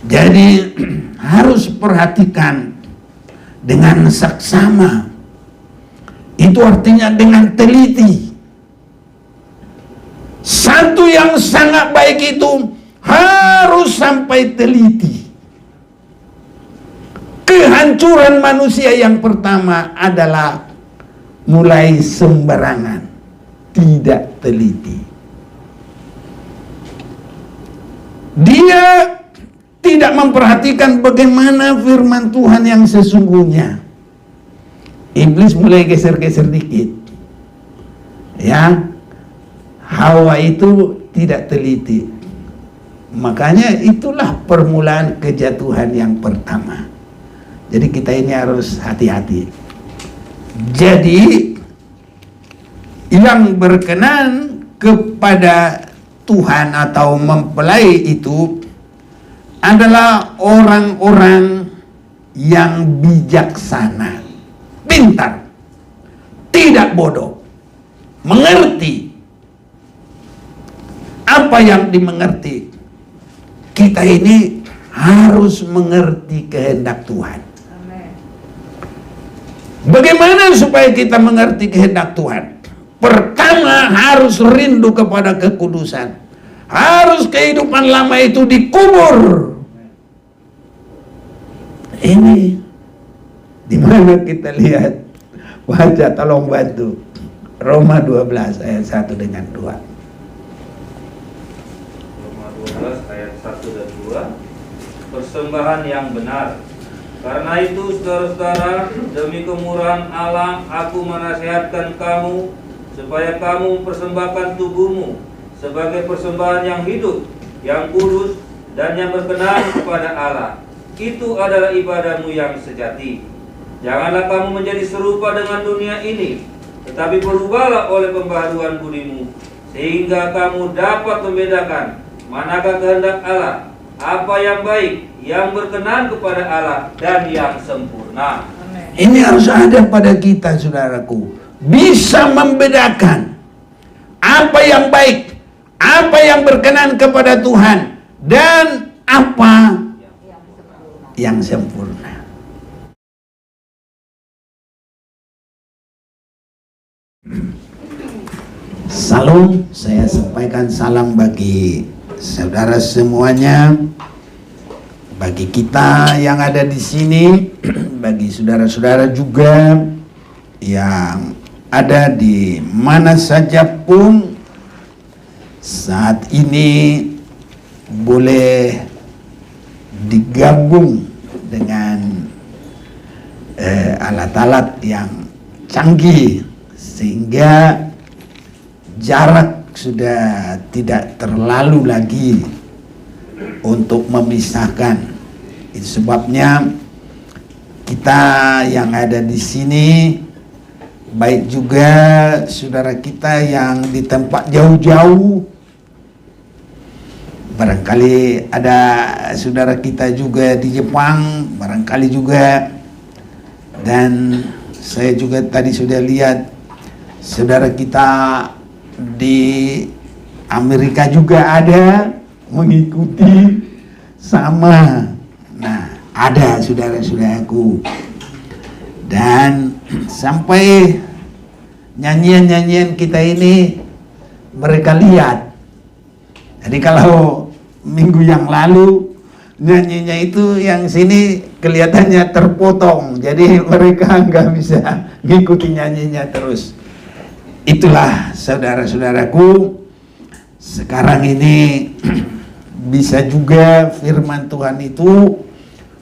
Jadi harus perhatikan dengan saksama. Itu artinya dengan teliti. Satu yang sangat baik itu harus sampai teliti. Kehancuran manusia yang pertama adalah mulai sembarangan, tidak teliti. Dia tidak memperhatikan bagaimana firman Tuhan yang sesungguhnya. Iblis mulai geser-geser dikit. Ya, Hawa itu tidak teliti. Makanya itulah permulaan kejatuhan yang pertama. Jadi kita ini harus hati-hati. Jadi yang berkenan kepada Tuhan atau mempelai itu adalah orang-orang yang bijaksana, pintar, tidak bodoh, mengerti. Apa yang dimengerti? Kita ini harus mengerti kehendak Tuhan. Bagaimana supaya kita mengerti kehendak Tuhan? Pertama, harus rindu kepada kekudusan. Harus kehidupan lama itu dikubur. Ini di mana kita lihat? Baca, tolong bantu. Roma 12 ayat 1 dengan 2. Roma 12 ayat 1 dan 2. Persembahan yang benar. Karena itu saudara-saudara, demi kemurahan Allah, aku menasihatkan kamu supaya kamu mempersembahkan tubuhmu sebagai persembahan yang hidup, yang kudus, dan yang berkenan kepada Allah. Itu adalah ibadahmu yang sejati. Janganlah kamu menjadi serupa dengan dunia ini, tetapi berubahlah oleh pembaharuan budimu, sehingga kamu dapat membedakan manakah kehendak Allah, apa yang baik, yang berkenan kepada Allah, dan yang sempurna. Ini harus ada pada kita, saudaraku. Bisa membedakan apa yang baik, apa yang berkenan kepada Tuhan, dan apa yang sempurna. Salam, saya sampaikan salam bagi saudara semuanya, bagi kita yang ada di sini, bagi saudara-saudara juga yang ada di mana saja pun saat ini boleh digabung dengan alat-alat yang canggih sehingga jarak sudah tidak terlalu lagi untuk memisahkan. Itu sebabnya kita yang ada di sini, baik juga saudara kita yang di tempat jauh-jauh, barangkali ada saudara kita juga di Jepang, barangkali juga, dan saya juga tadi sudah lihat saudara kita di Amerika juga ada mengikuti sama. Nah, ada saudara-saudaraku, dan sampai nyanyian-nyanyian kita ini mereka lihat. Jadi kalau minggu yang lalu nyanyinya itu yang sini kelihatannya terpotong, jadi mereka nggak bisa ngikuti nyanyinya terus. Itulah saudara-saudaraku, sekarang ini bisa juga firman Tuhan itu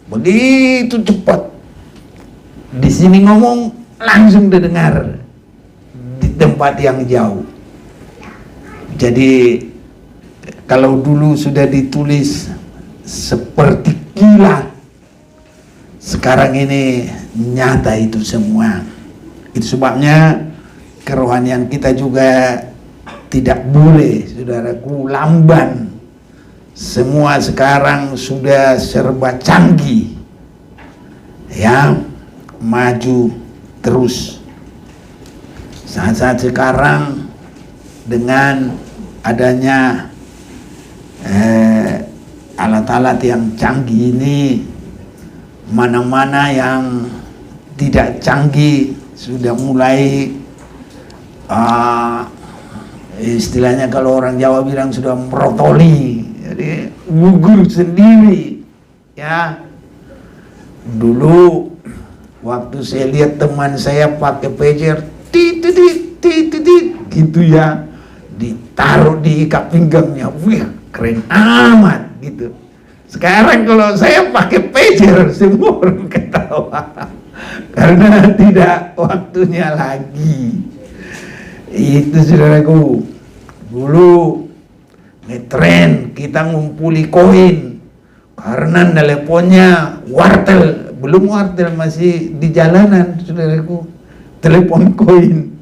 begitu cepat. Di sini ngomong langsung didengar di tempat yang jauh. Jadi kalau dulu sudah ditulis seperti kilat, sekarang ini nyata itu semua. Itu sebabnya kerohanian kita juga tidak boleh, saudaraku, lamban. Semua sekarang sudah serba canggih, ya, maju terus. Saat-saat sekarang dengan adanya alat-alat yang canggih ini, mana-mana yang tidak canggih sudah mulai istilahnya kalau orang Jawa bilang sudah merotoli, jadi gugur sendiri ya. Dulu waktu saya lihat teman saya pakai pager gitu ya, ditaruh di ikat pinggangnya, wih keren amat gitu. Sekarang kalau saya pakai pager semua orang ketawa karena tidak waktunya lagi. Itu saudaraku, dulu ngetren kita ngumpuli koin karena teleponnya wartel, belum wartel masih di jalanan saudaraku, telepon koin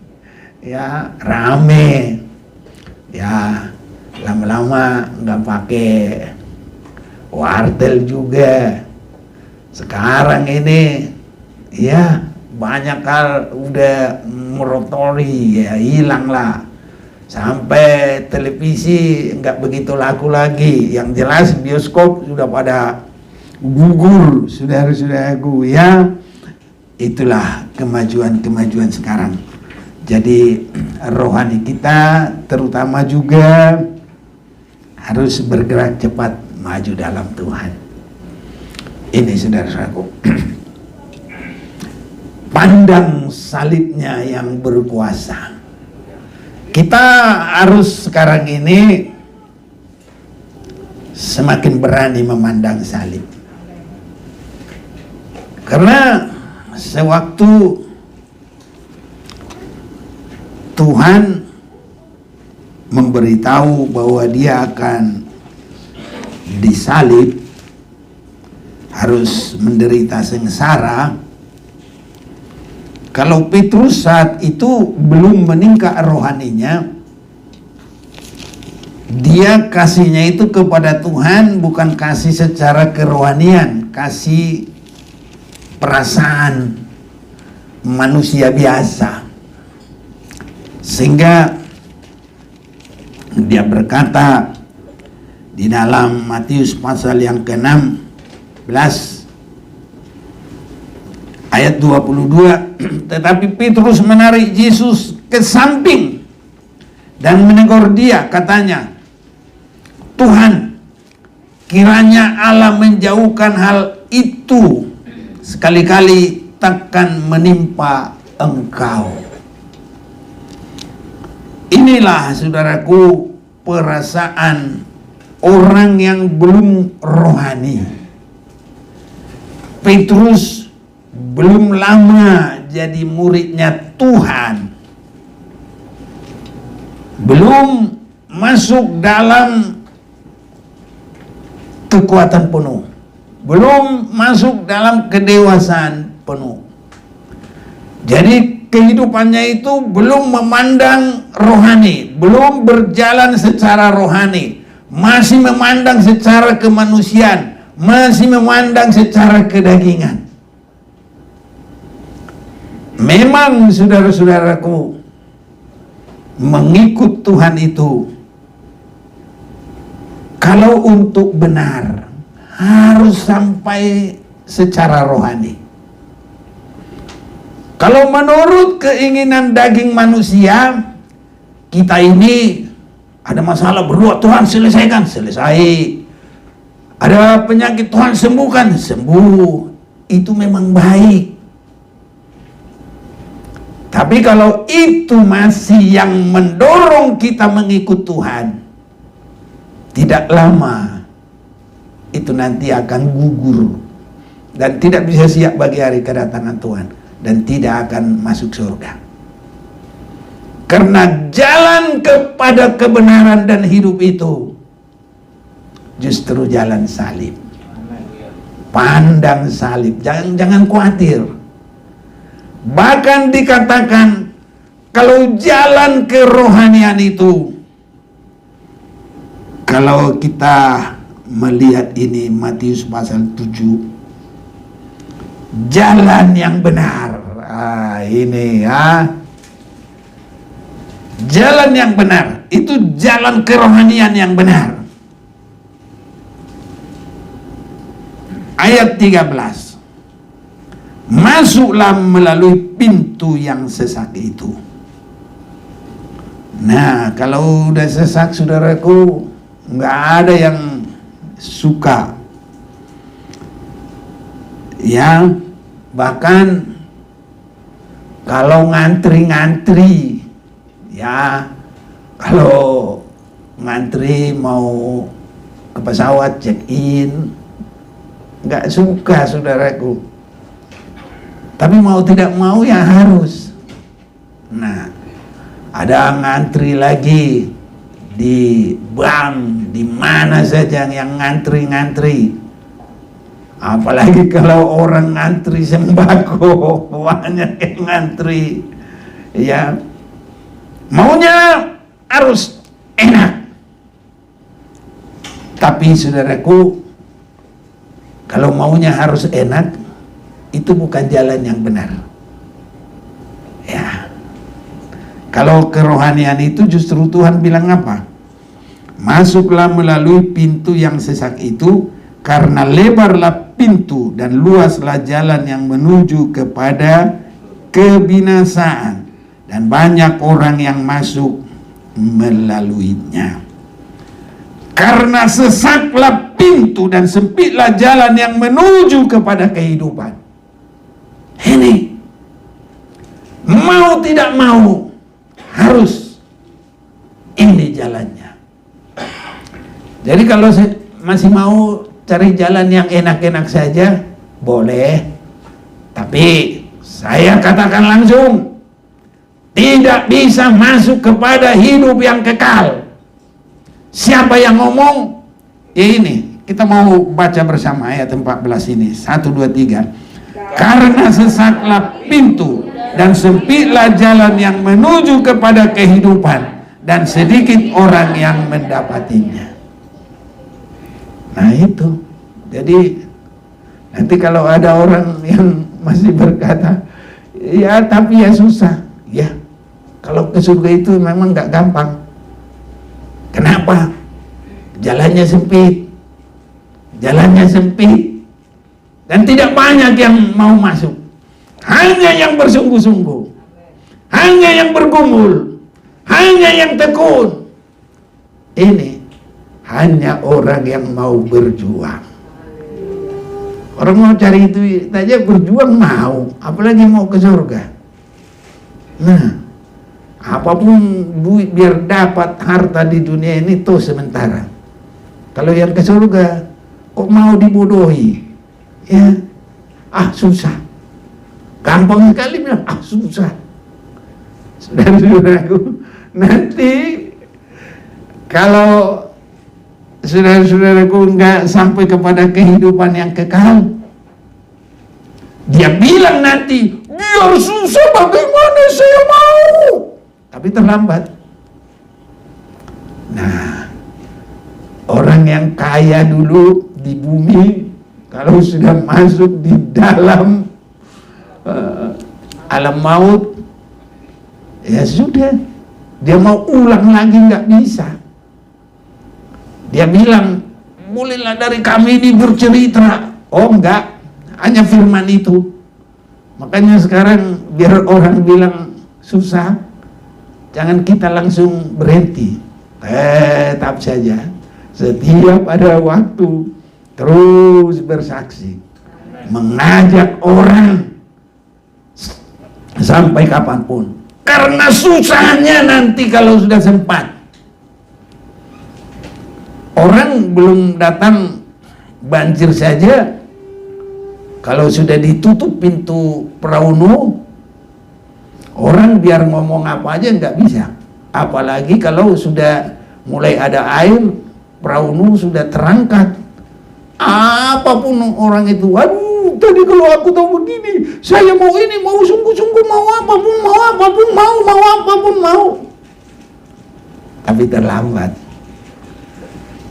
ya, rame ya, lama-lama nggak pakai wartel juga. Sekarang ini ya banyak hal udah merotoli ya, hilang lah, sampai televisi nggak begitu laku lagi. Yang jelas bioskop sudah pada gugur saudara-saudaraku ya. Itulah kemajuan-kemajuan sekarang. Jadi rohani kita terutama juga harus bergerak cepat maju dalam Tuhan. Ini saudara-saudaraku, pandang salibnya yang berkuasa. Kita harus sekarang ini semakin berani memandang salib. Karena sewaktu Tuhan memberitahu bahwa dia akan disalib, harus menderita sengsara. Kalau Petrus saat itu belum meningkat rohaninya, dia kasihnya itu kepada Tuhan bukan kasih secara kerohanian, kasih perasaan manusia biasa. Sehingga dia berkata di dalam Matius pasal yang ke-16 ayat 22, tetapi Petrus menarik Yesus ke samping dan menegur dia, katanya, Tuhan, kiranya Allah menjauhkan hal itu, sekali-kali takkan menimpa Engkau. Inilah saudaraku perasaan orang yang belum rohani. Petrus belum lama jadi muridnya Tuhan, belum masuk dalam kekuatan penuh, belum masuk dalam kedewasaan penuh. Jadi kehidupannya itu belum memandang rohani, belum berjalan secara rohani, masih memandang secara kemanusiaan, masih memandang secara kedagingan. Memang saudara-saudaraku, mengikut Tuhan itu kalau untuk benar harus sampai secara rohani. Kalau menurut keinginan daging manusia, kita ini ada masalah berdua, Tuhan selesaikan, selesai. Ada penyakit, Tuhan sembuhkan, sembuh. Itu memang baik. Tapi kalau itu masih yang mendorong kita mengikut Tuhan, tidak lama itu nanti akan gugur dan tidak bisa siap bagi hari kedatangan Tuhan, dan tidak akan masuk surga. Karena jalan kepada kebenaran dan hidup itu justru jalan salib. Pandang salib, jangan khawatir. Bahkan dikatakan kalau jalan kerohanian itu, kalau kita melihat ini Matius pasal 7, jalan yang benar. Ini ya, jalan yang benar itu jalan kerohanian yang benar. Ayat 13. Masuklah melalui pintu yang sesak itu. Nah, kalau udah sesak, saudaraku, nggak ada yang suka. Ya, bahkan kalau ngantri-ngantri, ya, kalau ngantri mau ke pesawat check-in, nggak suka, saudaraku. Tapi mau tidak mau ya harus. Nah, ada ngantri lagi di bank, di mana saja yang ngantri-ngantri. Apalagi kalau orang ngantri sembako, banyak yang ngantri. Ya, maunya harus enak. Tapi saudaraku, kalau maunya harus enak, itu bukan jalan yang benar. Ya. Kalau kerohanian itu justru Tuhan bilang apa? Masuklah melalui pintu yang sesak itu, karena lebarlah pintu dan luaslah jalan yang menuju kepada kebinasaan, dan banyak orang yang masuk melaluinya. Karena sesaklah pintu dan sempitlah jalan yang menuju kepada kehidupan. Ini mau tidak mau harus ini jalannya. Jadi kalau masih mau cari jalan yang enak-enak saja, boleh. Tapi saya katakan langsung, tidak bisa masuk kepada hidup yang kekal. Siapa yang ngomong? Ya ini, kita mau baca bersama ayat 14 ini. 1, 2, 3. Karena sesaklah pintu dan sempitlah jalan yang menuju kepada kehidupan, dan sedikit orang yang mendapatinya. Nah itu. Jadi nanti kalau ada orang yang masih berkata, ya tapi ya susah. Ya, kalau ke surga itu memang gak gampang. Kenapa? Jalannya sempit. Jalannya sempit. Dan tidak banyak yang mau masuk. Hanya yang bersungguh-sungguh. Hanya yang bergumul. Hanya yang tekun. Ini hanya orang yang mau berjuang. Orang mau cari itu saja berjuang mau, apalagi mau ke surga. Nah, apapun duit biar dapat harta di dunia ini tuh sementara. Kalau yang ke surga kok mau dibodohi? Ya, susah. Gampang sekali bilang, susah. Saudara-saudaraku, nanti kalau saudara-saudaraku enggak sampai kepada kehidupan yang kekal, dia bilang nanti, biar susah bagaimana saya mau. Tapi terlambat. Nah, orang yang kaya dulu di bumi, kalau sudah masuk di dalam alam maut, ya sudah, dia mau ulang lagi nggak bisa. Dia bilang, mulailah dari kami ini bercerita. Oh enggak, hanya firman itu. Makanya sekarang biar orang bilang susah, jangan kita langsung berhenti. Tetap saja, setiap ada waktu terus bersaksi, mengajak orang sampai kapanpun. Karena susahnya nanti kalau sudah sempat. Orang belum datang banjir saja, kalau sudah ditutup pintu perahu, orang biar ngomong apa aja nggak bisa. Apalagi kalau sudah mulai ada air, perahu sudah terangkat. Apapun orang itu, aduh tadi kalau aku tahu begini, saya mau ini, mau sungguh-sungguh, mau apapun, mau. Tapi terlambat.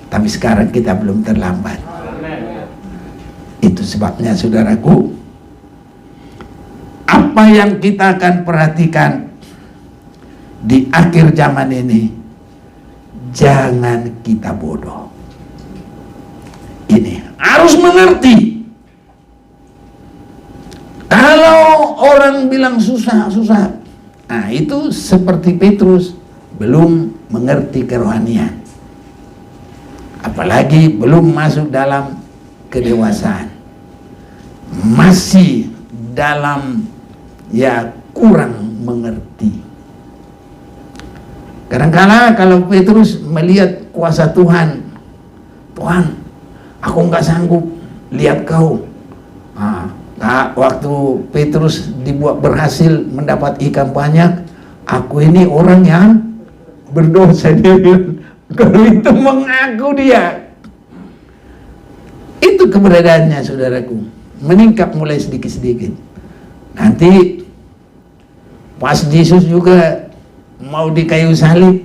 Tapi sekarang kita belum terlambat. Itu sebabnya saudaraku, apa yang kita akan perhatikan di akhir zaman ini, jangan kita bodoh. Ini harus mengerti orang bilang susah. Nah, itu seperti Petrus belum mengerti kerohanian. Apalagi belum masuk dalam kedewasaan. Masih dalam kurang mengerti. Kadang-kadang kalau Petrus melihat kuasa Tuhan, aku nggak sanggup lihat kau. Waktu Petrus berhasil mendapat ikan banyak, aku ini orang yang berdosa. Dia bilang, kalau itu mengaku dia. Itu keberadaannya, saudaraku, meningkat mulai sedikit-sedikit. Nanti pas Yesus juga mau di kayu salib,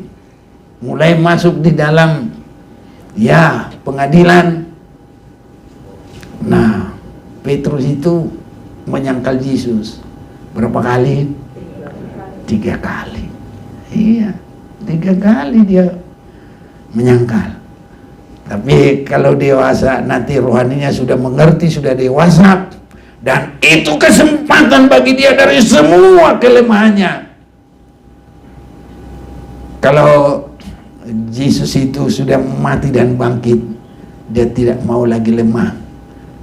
mulai masuk di dalam pengadilan. Nah, Petrus itu menyangkal Yesus berapa kali? 3 kali. Iya, 3 kali dia menyangkal. Tapi kalau dewasa, nanti rohaninya sudah mengerti, sudah dewasa, dan itu kesempatan bagi dia dari semua kelemahannya. Kalau Yesus itu sudah mati dan bangkit, dia tidak mau lagi lemah,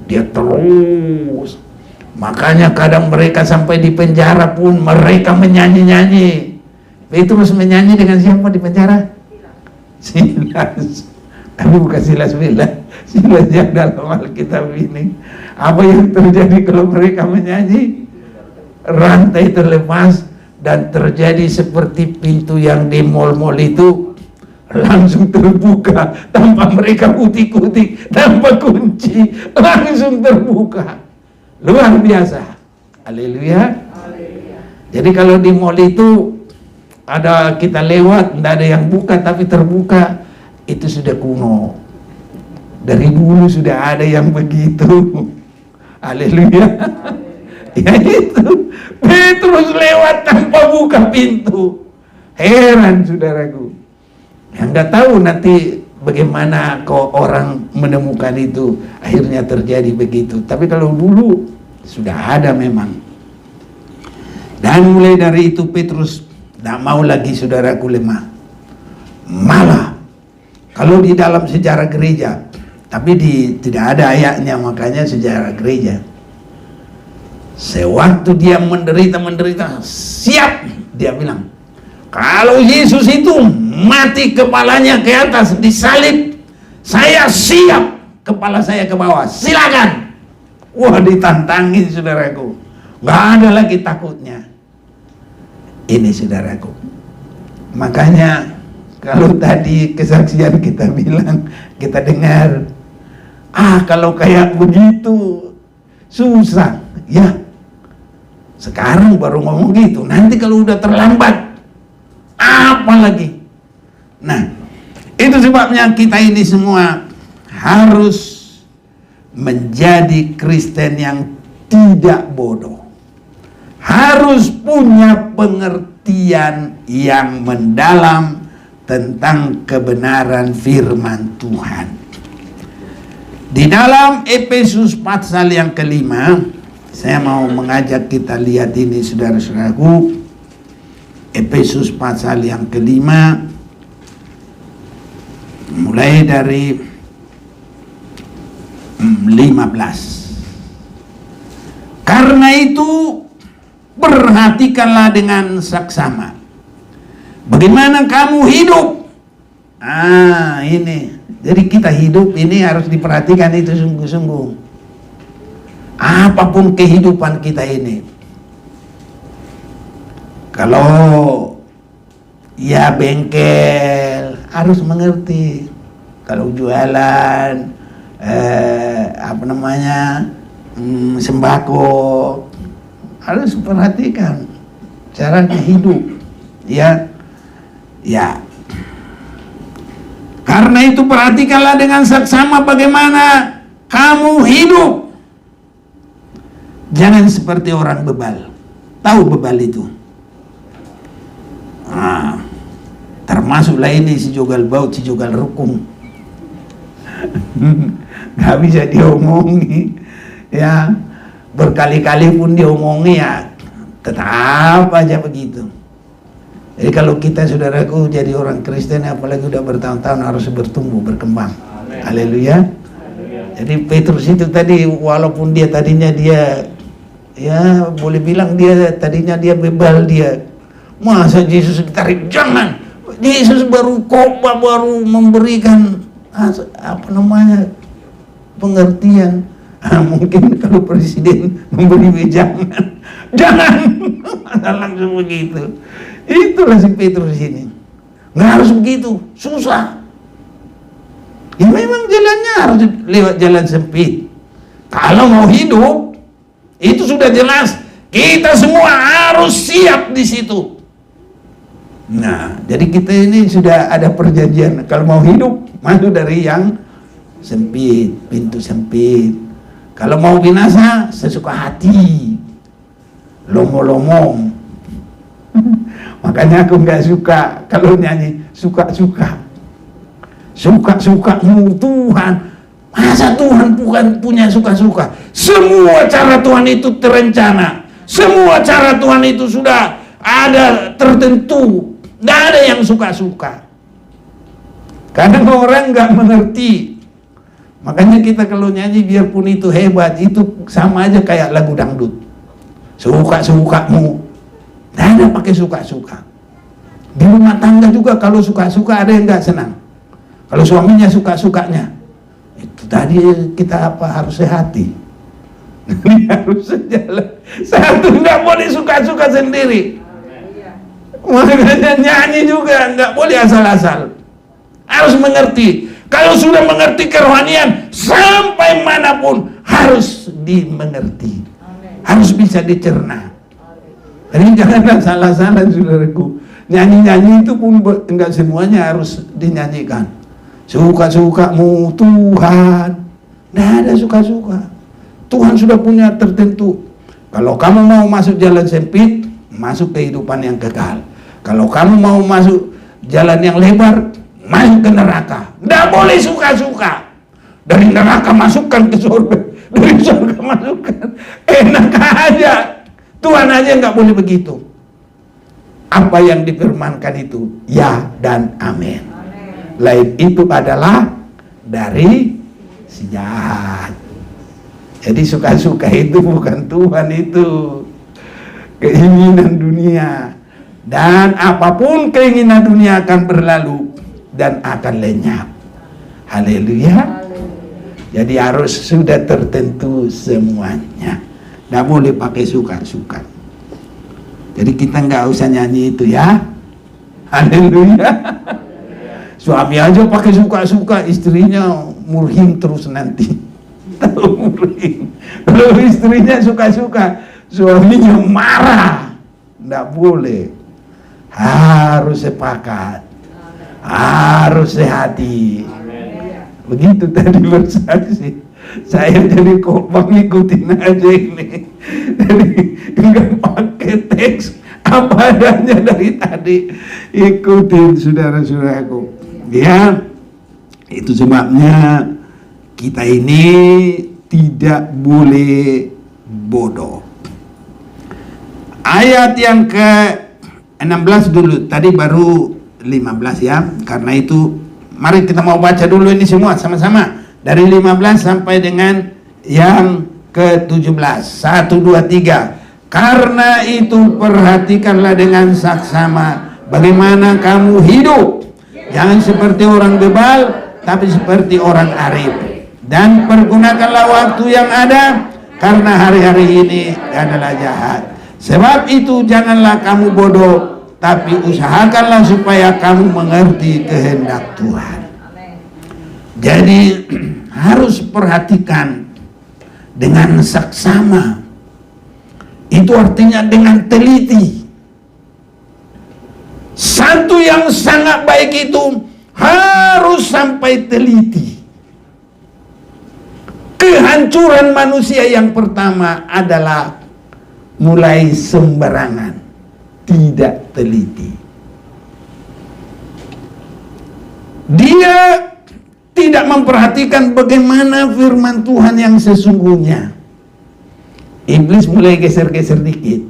dia terus. Makanya kadang mereka sampai di penjara pun mereka menyanyi-nyanyi. Petrus menyanyi dengan siapa di penjara? Silas. Tapi bukan Silas bela, Silas yang dalam Alkitab ini. Apa yang terjadi kalau mereka menyanyi? Rantai terlepas dan terjadi seperti pintu yang di mal-mal itu langsung terbuka tanpa mereka kutik-kutik, tanpa kunci, langsung terbuka. Luar biasa. Haleluya. Jadi kalau di mal itu ada kita lewat, tidak ada yang buka tapi terbuka, itu sudah kuno. Dari dulu sudah ada yang begitu. Haleluya. Ya itu, Petrus lewat tanpa buka pintu. Heran saudaraku. Yang nggak tahu nanti bagaimana kok orang menemukan itu, akhirnya terjadi begitu. Tapi kalau dulu sudah ada memang. Dan mulai dari itu Petrus tidak mau lagi saudaraku lemah. Malah kalau di dalam sejarah gereja, tapi tidak ada ayatnya, makanya sejarah gereja. Sewaktu dia menderita, siap, dia bilang, kalau Yesus itu mati kepalanya ke atas disalib, saya siap kepala saya ke bawah, silakan. Wah, ditantangi saudaraku, nggak ada lagi takutnya. Ini saudaraku, makanya kalau tadi kesaksian kita bilang, kita dengar, kalau kayak begitu susah, ya. Sekarang baru ngomong gitu, nanti kalau udah terlambat, apa lagi? Nah, itu sebabnya kita ini semua harus menjadi Kristen yang tidak bodoh. Harus punya pengertian yang mendalam tentang kebenaran firman Tuhan. Di dalam Efesus pasal yang kelima, saya mau mengajak kita lihat ini saudara-saudaraku. Efesus pasal yang kelima, mulai dari 15. Karena itu perhatikanlah dengan saksama bagaimana kamu hidup. Ini. Jadi kita hidup ini harus diperhatikan itu sungguh-sungguh. Apapun kehidupan kita ini. Kalau bengkel harus mengerti. Kalau jualan sembako harus perhatikan caranya hidup. Ya. Karena itu perhatikanlah dengan saksama bagaimana kamu hidup. Jangan seperti orang bebal. Tahu bebal itu? Termasuklah ini si jogal baut, si jogal rukung. Gak bisa diomongi. Ya, berkali-kali pun diomongi ya tetap aja begitu. Jadi kalau kita, saudaraku, jadi orang Kristen, apalagi udah bertahun-tahun, harus bertumbuh, berkembang. Haleluya. Jadi Petrus itu tadi, walaupun dia tadinya dia, ya boleh bilang dia tadinya dia bebal, dia masa Yesus ditarik, jangan. Yesus baru khotbah, baru memberikan apa namanya, pengertian. Mungkin kalau presiden memberi wejangan, jangan, langsung begitu. Itulah si Petrus ini. Nggak harus begitu, susah. Ya memang jalannya harus lewat jalan sempit. Kalau mau hidup, itu sudah jelas. Kita semua harus siap di situ. Nah, jadi kita ini sudah ada perjanjian. Kalau mau hidup, masuk dari yang sempit, pintu sempit. Kalau mau binasa, sesuka hati, lomo-lomo. Makanya aku nggak suka kalau nyanyi suka-suka. Suka-sukamu Tuhan. Masa Tuhan bukan punya suka-suka? Semua cara Tuhan itu terencana. Semua cara Tuhan itu sudah ada tertentu. Nggak ada yang suka-suka. Kadang orang nggak mengerti. Makanya kita kalau nyanyi, biarpun itu hebat, itu sama aja kayak lagu dangdut. Suka-sukamu. Nggak ada pakai suka-suka. Di rumah tangga juga kalau suka-suka ada yang nggak senang. Kalau suaminya suka-sukanya, itu tadi kita harus sehati. Harus sejalan. Satu, nggak boleh suka-suka sendiri. Makanya nyanyi juga nggak boleh asal-asal. Harus mengerti. Kalau sudah mengerti kerohanian, sampai manapun harus dimengerti. Harus bisa dicerna. Jadi janganlah salah-salah, saudaraku. Nyanyi-nyanyi itu pun enggak semuanya harus dinyanyikan. Suka-sukamu Tuhan. Nggak ada suka-suka. Tuhan sudah punya tertentu. Kalau kamu mau masuk jalan sempit, masuk kehidupan yang kekal. Kalau kamu mau masuk jalan yang lebar, masuk ke neraka. Nggak boleh suka-suka. Dari neraka masukkan ke surga, dari surga masukkan. Enak aja. Tuhan aja nggak boleh begitu. Apa yang difirmankan itu ya dan amin. Lain itu adalah dari si jahat. Jadi suka-suka itu bukan Tuhan, itu keinginan dunia. Dan apapun keinginan dunia akan berlalu dan akan lenyap. Haleluya. Jadi harus sudah tertentu semuanya. Nggak boleh pakai suka-suka. Jadi kita nggak usah nyanyi itu ya. Haleluya. Suami aja pakai suka-suka, istrinya murhim terus nanti. Tahu murhim. Kalau istrinya suka-suka, suaminya marah. Nggak boleh. Harus sepakat. Harus sehati. Begitu tadi bersaksi. Saya jadi khotbah ngikutin aja ini. Jadi enggak pakai teks, apa adanya dari tadi. Ikutin saudara-saudaraku. Ya, itu sebabnya kita ini tidak boleh bodoh. Ayat yang ke-16 dulu. Tadi baru 15 ya. Karena itu mari kita mau baca dulu ini semua sama-sama. Dari 15 sampai dengan yang ke-17. 1, 2, 3. Karena itu perhatikanlah dengan saksama bagaimana kamu hidup. Jangan seperti orang bebal, tapi seperti orang arif. Dan pergunakanlah waktu yang ada, karena hari-hari ini adalah jahat. Sebab itu janganlah kamu bodoh, tapi usahakanlah supaya kamu mengerti kehendak Tuhan. Jadi harus perhatikan dengan saksama. Itu artinya dengan teliti. Satu yang sangat baik itu harus sampai teliti. Kehancuran manusia yang pertama adalah mulai sembarangan, tidak teliti. Dia tidak memperhatikan bagaimana firman Tuhan yang sesungguhnya. Iblis mulai geser-geser dikit.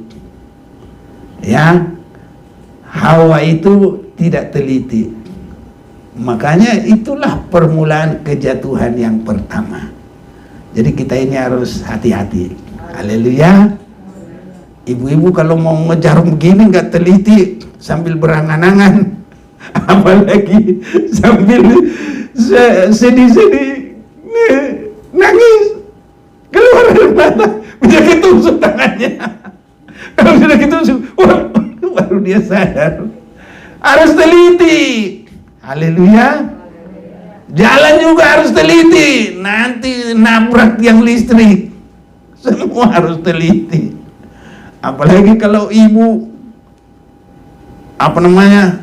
Ya, Hawa itu tidak teliti. Makanya itulah permulaan kejatuhan yang pertama. Jadi kita ini harus hati-hati. Haleluya. Ibu-ibu kalau mau ngejar begini nggak teliti sambil berangan-angan, apalagi sambil sedih-sedih nangis keluar dari mata, bisa ketusuk tangannya. Kalau sudah ketusuk, baru dia sadar. Harus teliti. Haleluya. Jalan juga harus teliti. Nanti nabrak yang listrik. Semua harus teliti. Apalagi kalau ibu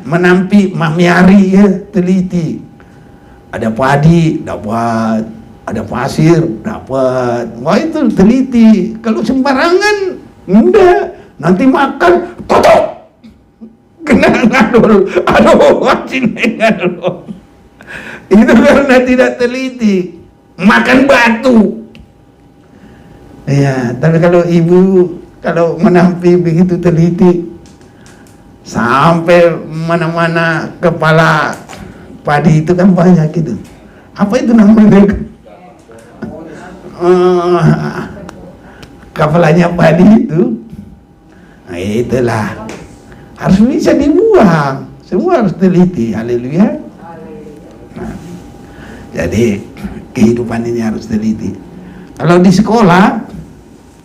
menampi mamiari, ya, teliti. Ada padi dapat, ada pasir dapat. Wah, itu teliti. Kalau sembarangan enggak, nanti makan tutup kena ngadol. Aduh, wajib ngadol. Itu karena tidak teliti. Makan batu. Ya, tapi kalau ibu kalau menampi begitu teliti, sampai mana-mana kepala padi itu kan banyak itu. Apa itu namanya? Kepalanya padi itu. Nah, itulah harus bisa dibuang. Semua harus teliti. Haleluya. Nah, jadi kehidupan ini harus teliti. Kalau di sekolah,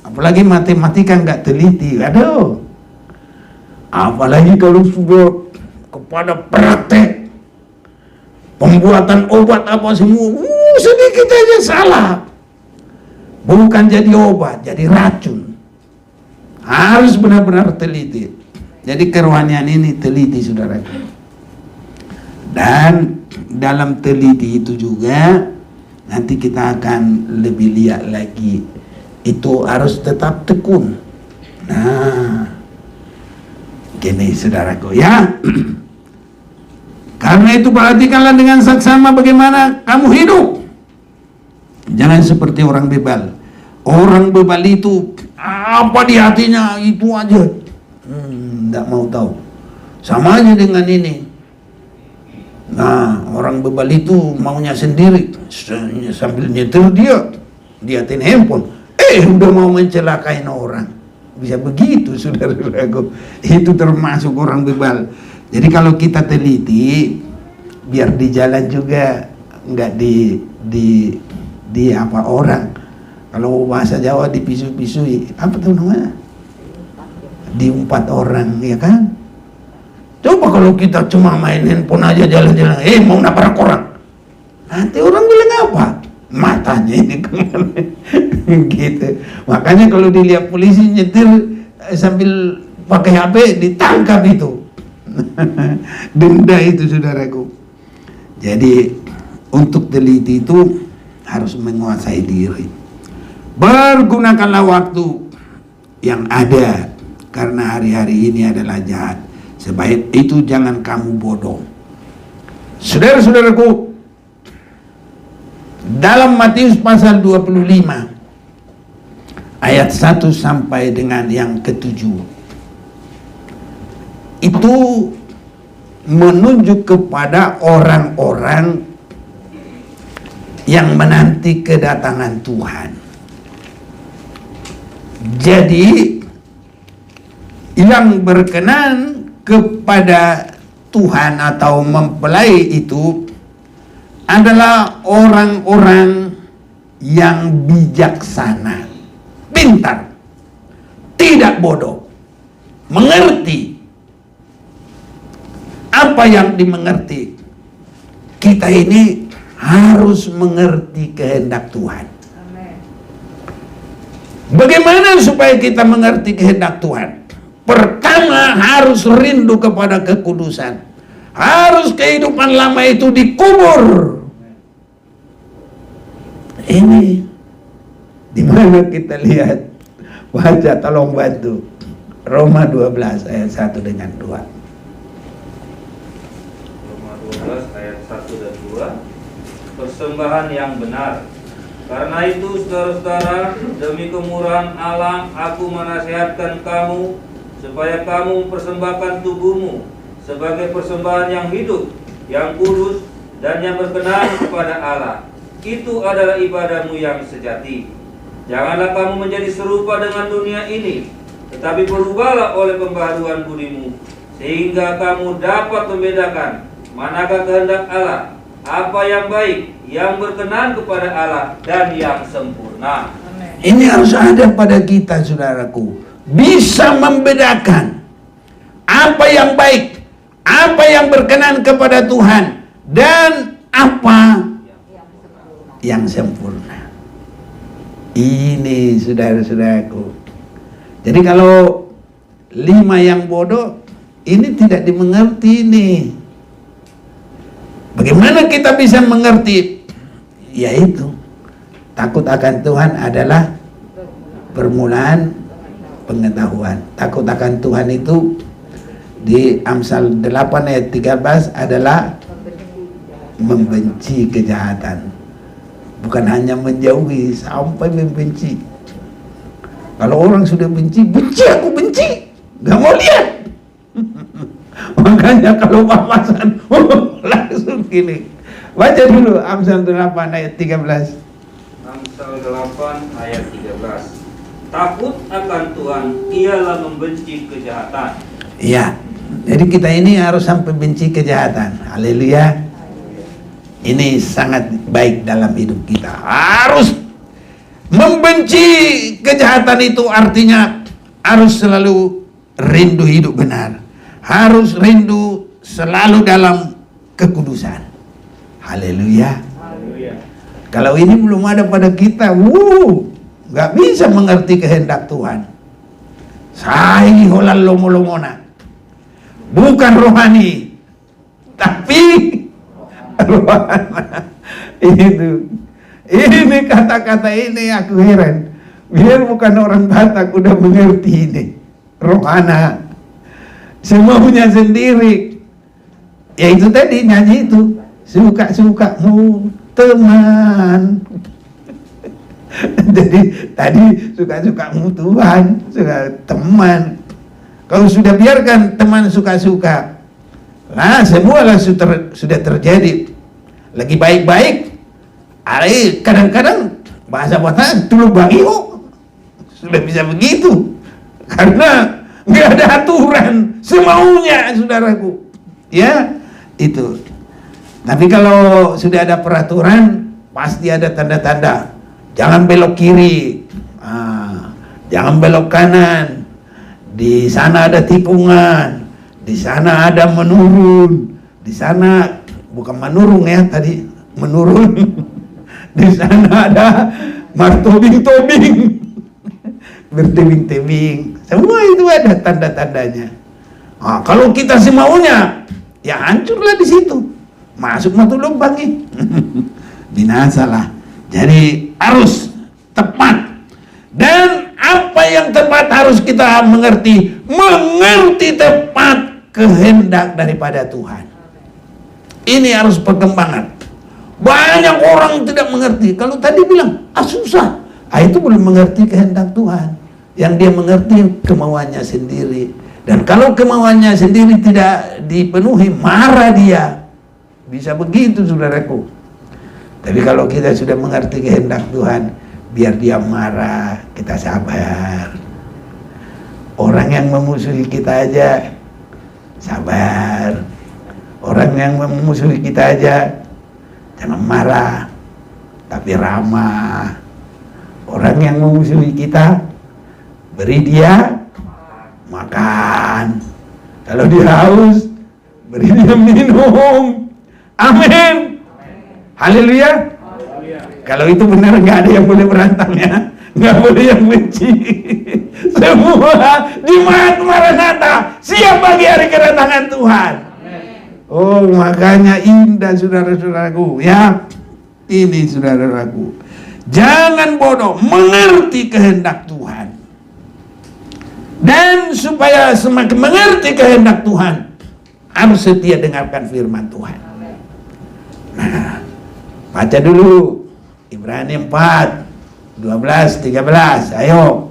apalagi matematika nggak teliti, aduh. Apalagi kalau sudah kepada praktek pembuatan obat apa semua, sedikit aja salah, bukan jadi obat, jadi racun. Harus benar-benar teliti. Jadi kerohanian ini teliti, saudara. Dan dalam teliti itu juga nanti kita akan lebih lihat lagi, itu harus tetap tekun. Nah, gini saudaraku ya. Karena itu perhatikanlah dengan saksama bagaimana kamu hidup. Jangan seperti orang bebal. Orang bebal itu apa di hatinya itu aja, tidak mau tahu. Sama aja dengan ini. Nah, orang bebal itu maunya sendiri, sambil nyetir dia handphone. Udah mau mencelakain orang. Bisa begitu, saudara-saudaraku. Itu termasuk orang bebal. Jadi kalau kita teliti, biar di jalan juga nggak di apa orang. Kalau bahasa Jawa dipisu-pisui, apa tuh namanya? Diumpat orang, ya kan? Coba kalau kita cuma main handphone aja jalan-jalan, mau nabrak orang. Nanti orang bilang apa? Matanya ini kemana? Gitu. Makanya kalau dilihat polisi nyetir sambil pakai HP, ditangkap itu. Denda itu, saudaraku. Jadi untuk teliti itu harus menguasai diri. Bergunakanlah waktu yang ada, karena hari-hari ini adalah jahat. Sebaik itu jangan kamu bodoh. Saudara-saudaraku, dalam Matius pasal 25 ayat 1 sampai dengan yang ke-7, itu menunjuk kepada orang-orang yang menanti kedatangan Tuhan. Jadi yang berkenan kepada Tuhan atau mempelai itu adalah orang-orang yang bijaksana, pintar, tidak bodoh, mengerti. Apa yang dimengerti? Kita ini harus mengerti kehendak Tuhan. Bagaimana supaya kita mengerti kehendak Tuhan? Pertama, harus rindu kepada kekudusan. Harus kehidupan lama itu dikubur. Ini di mana kita lihat? Baca, tolong bantu. Roma 12 ayat 1 dengan 2. Roma 12 ayat 1 dan 2. Persembahan yang benar. Karena itu, saudara-saudara, demi kemurahan Allah, aku menasihatkan kamu supaya kamu mempersembahkan tubuhmu sebagai persembahan yang hidup, yang kudus, dan yang berkenan kepada Allah. Itu adalah ibadahmu yang sejati. Janganlah kamu menjadi serupa dengan dunia ini, tetapi berubahlah oleh pembaharuan budimu, sehingga kamu dapat membedakan manakah kehendak Allah, apa yang baik, yang berkenan kepada Allah, dan yang sempurna. Ini harus ada pada kita, saudaraku. Bisa membedakan apa yang baik, apa yang berkenan kepada Tuhan, dan apa yang sempurna. Ini saudara-saudaraku. Jadi kalau 5 yang bodoh, ini tidak dimengerti nih. Bagaimana kita bisa mengerti? Yaitu takut akan Tuhan adalah permulaan pengetahuan. Takut akan Tuhan itu di Amsal 8 ayat 13 adalah membenci kejahatan. Bukan hanya menjauhi, sampai membenci. Kalau orang sudah benci, aku benci, gak mau lihat. Makanya kalau papasan langsung gini. Baca dulu Amsal 8 ayat 13. Amsal 8 ayat 13. Takut akan Tuhan ialah membenci kejahatan. Iya. Jadi kita ini harus sampai benci kejahatan. Haleluya. Ini sangat baik dalam hidup kita. Harus membenci kejahatan, itu artinya harus selalu rindu hidup benar. Harus rindu selalu dalam kekudusan. Haleluya. Kalau ini belum ada pada kita, nggak bisa mengerti kehendak Tuhan. Sahi holal lomo-lomona. Bukan rohani, tapi rohana. Ini kata-kata ini aku heran. Biar bukan orang Batak udah mengerti ini. Rohana. Semaunya sendiri. Ya itu tadi nyanyi itu. Suka-sukamu teman. Jadi tadi suka-sukamu Tuhan, suka teman. Kalau sudah biarkan teman suka-suka, nah semualah sudah terjadi. Lagi baik-baik, kadang-kadang bahasa Batak tulu bangiho sudah bisa begitu, karena nggak ada aturan, semaunya saudaraku. Ya itu. Tapi kalau sudah ada peraturan, pasti ada tanda-tanda. Jangan belok kiri, jangan belok kanan. Di sana ada tikungan, di sana ada menurun, di sana bukan menurun ya tadi, menurun. Di sana ada martobing-tobing, bertebing-tebing. Semua itu ada tanda-tandanya. Kalau kita semaunya, ya hancurlah di situ. Masuk matu lubang nih. Binasalah. Jadi harus tepat. Dan apa yang tepat harus kita mengerti. Mengerti tepat kehendak daripada Tuhan. Ini harus perkembangan. Banyak orang tidak mengerti. Kalau tadi bilang, susah. Itu belum mengerti kehendak Tuhan. Yang dia mengerti kemauannya sendiri. Dan kalau kemauannya sendiri tidak dipenuhi, marah dia. Bisa begitu saudaraku. Tapi kalau kita sudah mengerti kehendak Tuhan, biar dia marah, kita sabar. Orang yang memusuhi kita aja sabar. Orang yang memusuhi kita aja jangan marah, tapi ramah. Orang yang memusuhi kita, beri dia makan. Kalau dia haus, beri dia minum. Amin. Haleluya. Kalau itu benar, nggak ada yang boleh berantem ya, nggak boleh yang benci. Semua jemaat Maranatha siap bagi hari kedatangan Tuhan. Oh, makanya indah saudara-saudaraku ya. Ini saudara-saudaraku, jangan bodoh, mengerti kehendak Tuhan. Dan supaya semakin mengerti kehendak Tuhan, harus setia dengarkan firman Tuhan. Nah, baca dulu Ibrani 4, 12, 13, ayo.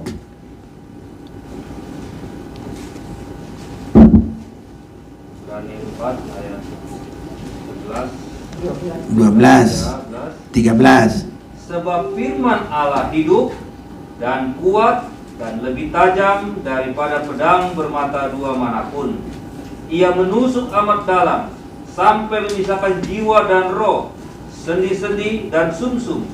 13. Sebab firman Allah hidup dan kuat dan lebih tajam daripada pedang bermata dua manapun. Ia menusuk amat dalam sampai memisahkan jiwa dan roh, sendi-sendi dan sumsum.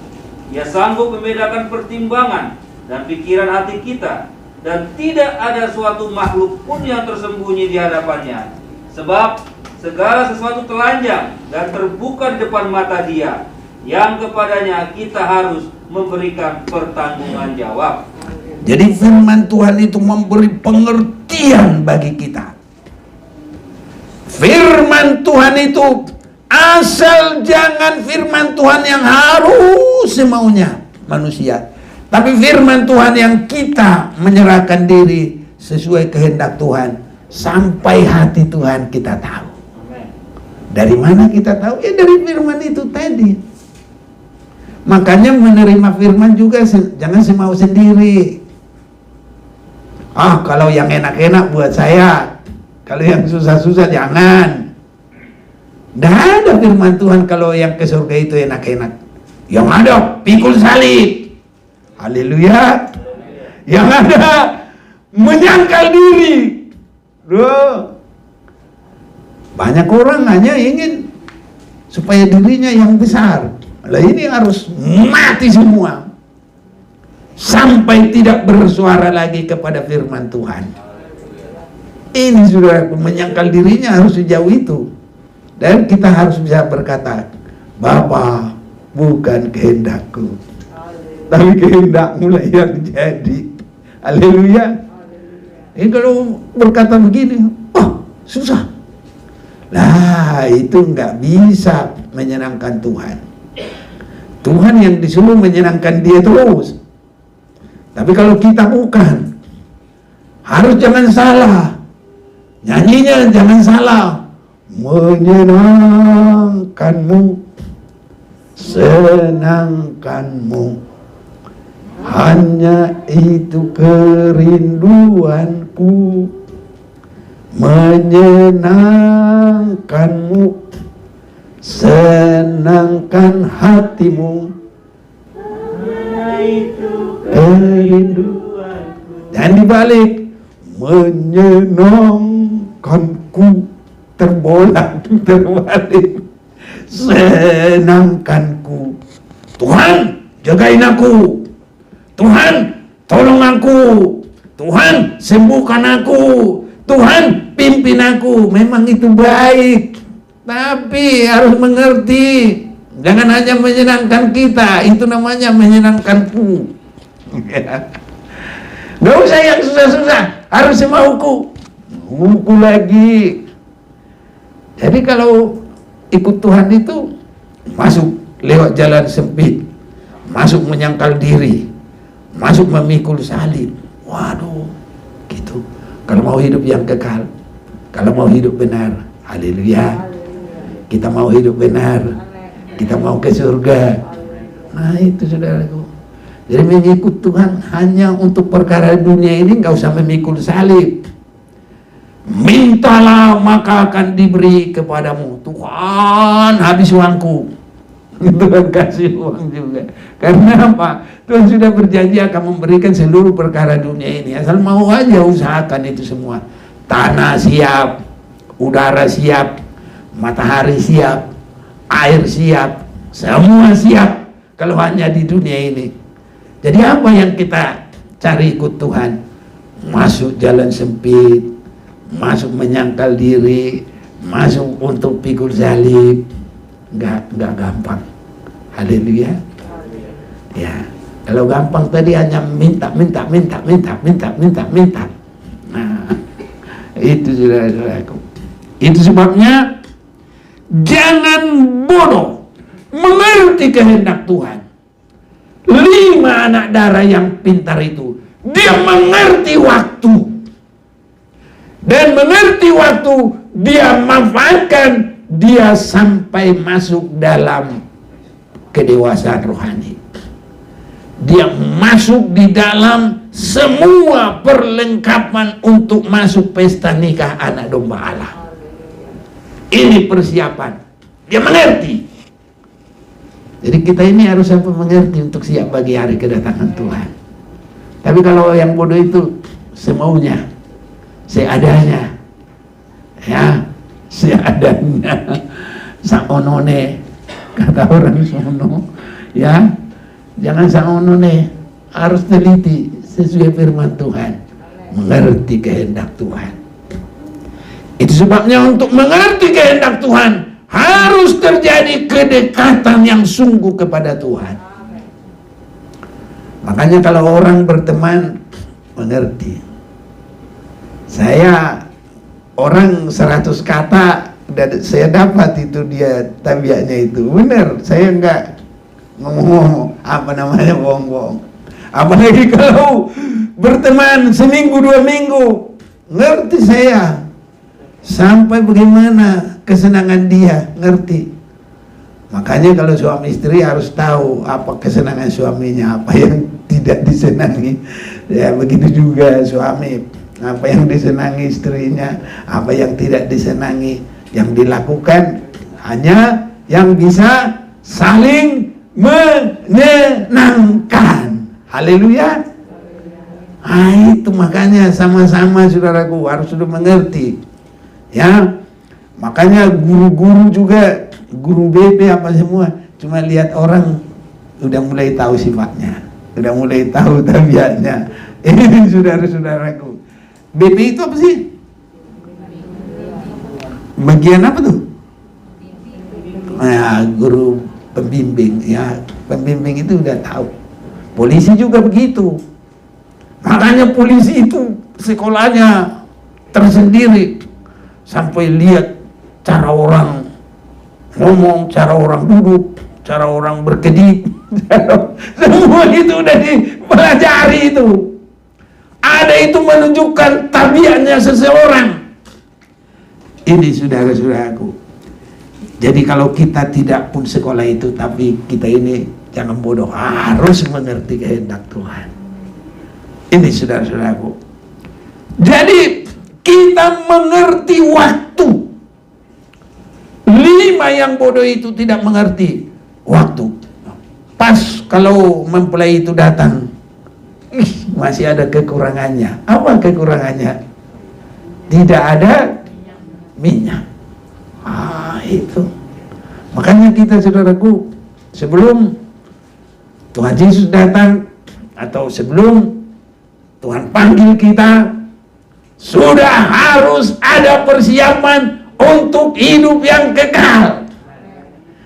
Ia sanggup membedakan pertimbangan dan pikiran hati kita, dan tidak ada suatu makhluk pun yang tersembunyi di hadapannya. Sebab segala sesuatu telanjang dan terbuka di depan mata Dia, yang kepadanya kita harus memberikan pertanggungan jawab. Jadi firman Tuhan itu memberi pengertian bagi kita. Firman Tuhan itu asal jangan firman Tuhan yang harus semaunya manusia, tapi firman Tuhan yang kita menyerahkan diri sesuai kehendak Tuhan, sampai hati Tuhan kita tahu. Dari mana kita tahu? Ya dari firman itu tadi. Makanya menerima firman juga jangan semau sendiri. Kalau yang enak-enak buat saya, kalau yang susah-susah jangan. Tidak ada firman Tuhan kalau yang ke surga itu enak-enak. Yang ada pikul salib. Haleluya. Yang ada menyangkal diri. Banyak orang hanya ingin supaya dirinya yang besar. Lah ini harus mati semua sampai tidak bersuara lagi kepada firman Tuhan. Ini sudah menyangkal dirinya harus sejauh itu. Dan kita harus bisa berkata, Bapa, bukan kehendakku, tapi kehendakmu lah yang jadi. Haleluya. Ini kalau berkata begini, susah. Lah itu nggak bisa menyenangkan Tuhan. Tuhan yang disuruh menyenangkan Dia terus. Tapi kalau kita bukan, harus jangan salah. Nyanyinya jangan salah. Menyenangkanmu, senangkanmu, hanya itu kerinduanku. Menyenangkanmu, senangkan hatimu, kerinduanku. Dan dibalik, menyenangkanku, terbalik, senangkanku. Tuhan, jagain aku. Tuhan, tolong aku. Tuhan, sembuhkan aku. Tuhan, pimpin aku. Memang itu baik, tapi harus mengerti. Jangan hanya menyenangkan kita, itu namanya menyenangkanku. Gak usah yang susah-susah, harus semauku. Mauku lagi. Jadi kalau ikut Tuhan itu masuk lewat jalan sempit, masuk menyangkal diri, masuk memikul salib. Waduh, gitu. Kalau mau hidup yang kekal, kalau mau hidup benar, haleluya. Kita mau hidup benar, kita mau ke surga. Nah itu saudaraku. Jadi mengikut Tuhan hanya untuk perkara dunia ini, nggak usah memikul salib. Mintalah maka akan diberi kepadamu. Tuhan, habis uangku. Tuhan kasih uang juga. Karena apa? Tuhan sudah berjanji akan memberikan seluruh perkara dunia ini. Asal mau aja usahakan itu semua. Tanah siap, udara siap, matahari siap, air siap, semua siap. Kalau hanya di dunia ini. Jadi apa yang kita cari ikut Tuhan? Masuk jalan sempit, masuk menyangkal diri, masuk untuk pikul salib. Enggak gampang. Haleluya. Ya, kalau gampang tadi hanya minta. Nah, itu saudara-saudaraku. Itu sebabnya jangan bodoh, mengerti kehendak Tuhan. 5 anak darah yang pintar itu, dia mengerti waktu. Dan mengerti waktu, dia manfaatkan, dia sampai masuk dalam kedewasaan rohani. Dia masuk di dalam semua perlengkapan untuk masuk pesta nikah anak domba Allah. Ini persiapan. Dia mengerti. Jadi kita ini harus sampai mengerti untuk siap bagi hari kedatangan Tuhan. Tapi kalau yang bodoh itu semaunya, seadanya, ya, seadanya, saonone, kata orang sono, ya, jangan saonone, harus teliti sesuai firman Tuhan, mengerti kehendak Tuhan. Itu sebabnya untuk mengerti kehendak Tuhan harus terjadi kedekatan yang sungguh kepada Tuhan. Makanya kalau orang berteman, mengerti. Saya orang 100 kata saya dapat itu dia tabiatnya itu. Benar, saya enggak ngomong bohong-bohong. Apalagi kalau berteman seminggu 2 minggu, ngerti saya. Sampai bagaimana kesenangan dia, ngerti. Makanya kalau suami istri harus tahu apa kesenangan suaminya, apa yang tidak disenangi. Ya begitu juga suami, apa yang disenangi istrinya, apa yang tidak disenangi. Yang dilakukan hanya yang bisa saling menyenangkan. Haleluya. Ah, itu makanya sama-sama saudaraku harus sudah mengerti. Ya, makanya guru-guru juga, guru BP apa semua, cuma lihat orang udah mulai tahu sifatnya, udah mulai tahu tabiatnya. Ini saudara-saudaraku, BP itu apa sih? Bagian apa tuh? Nah, guru pembimbing, ya, pembimbing itu udah tahu. Polisi juga begitu. Makanya polisi itu sekolahnya tersendiri. Sampai lihat cara orang ngomong, cara orang duduk, cara orang berkedip. Semua itu udah dipelajari itu. Ada itu menunjukkan tabiatnya seseorang. Ini saudara-saudaraku. Jadi kalau kita tidak pun sekolah itu, tapi kita ini jangan bodoh, harus mengerti kehendak Tuhan. Ini saudara-saudaraku. Jadi kita mengerti waktu. 5 yang bodoh itu tidak mengerti waktu. Pas kalau mempelai itu datang, masih ada kekurangannya. Apa kekurangannya? Tidak ada minyak. Ah, itu. Makanya kita saudaraku, sebelum Tuhan Yesus datang atau sebelum Tuhan panggil kita, sudah harus ada persiapan untuk hidup yang kekal.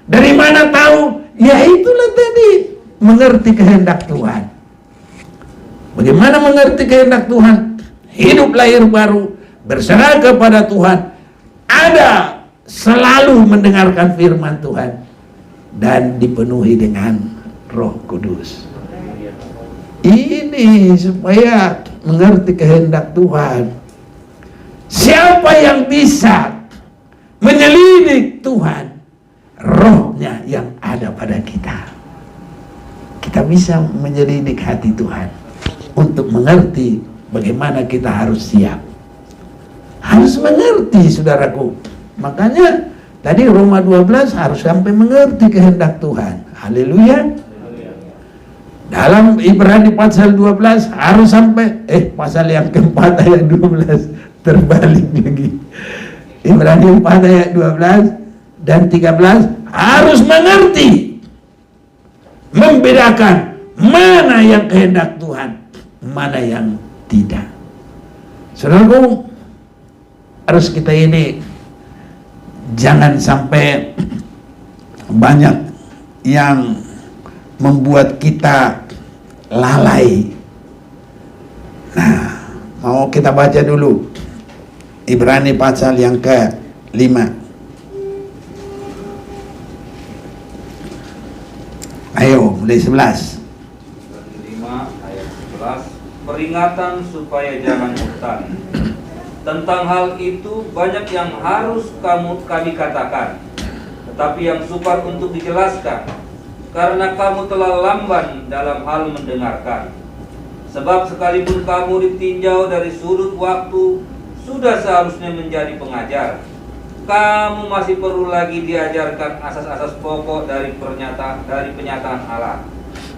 Dari mana tahu? Ya itulah tadi, mengerti kehendak Tuhan. Bagaimana mengerti kehendak Tuhan? Hidup lahir baru, berserah kepada Tuhan, ada selalu mendengarkan firman Tuhan, dan dipenuhi dengan Roh Kudus. Ini supaya mengerti kehendak Tuhan. Siapa yang bisa menyelidik Tuhan? Rohnya yang ada pada kita. Kita bisa menyelidik hati Tuhan untuk mengerti bagaimana kita harus siap. Harus mengerti saudaraku. Makanya tadi Roma 12 harus sampai mengerti kehendak Tuhan. Haleluya. Dalam Ibrani pasal 12 harus sampai pasal yang keempat ayat 12 terbalik lagi. Ibrani 4 ayat 12 dan 13 harus mengerti, membedakan mana yang kehendak Tuhan, mana yang tidak. Saudaraku, harus kita ini jangan sampai banyak yang membuat kita lalai. Nah, mau kita baca dulu Ibrani pasal yang ke-5. Ayo, mulai 11. 5 ayat 11. Peringatan supaya jangan murtad. Tentang hal itu banyak yang harus kami katakan, tetapi yang sukar untuk dijelaskan, karena kamu telah lamban dalam hal mendengarkan. Sebab sekalipun kamu ditinjau dari sudut waktu, sudah seharusnya menjadi pengajar. kamu masih perlu lagi diajarkan asas-asas pokok dari penyataan Allah.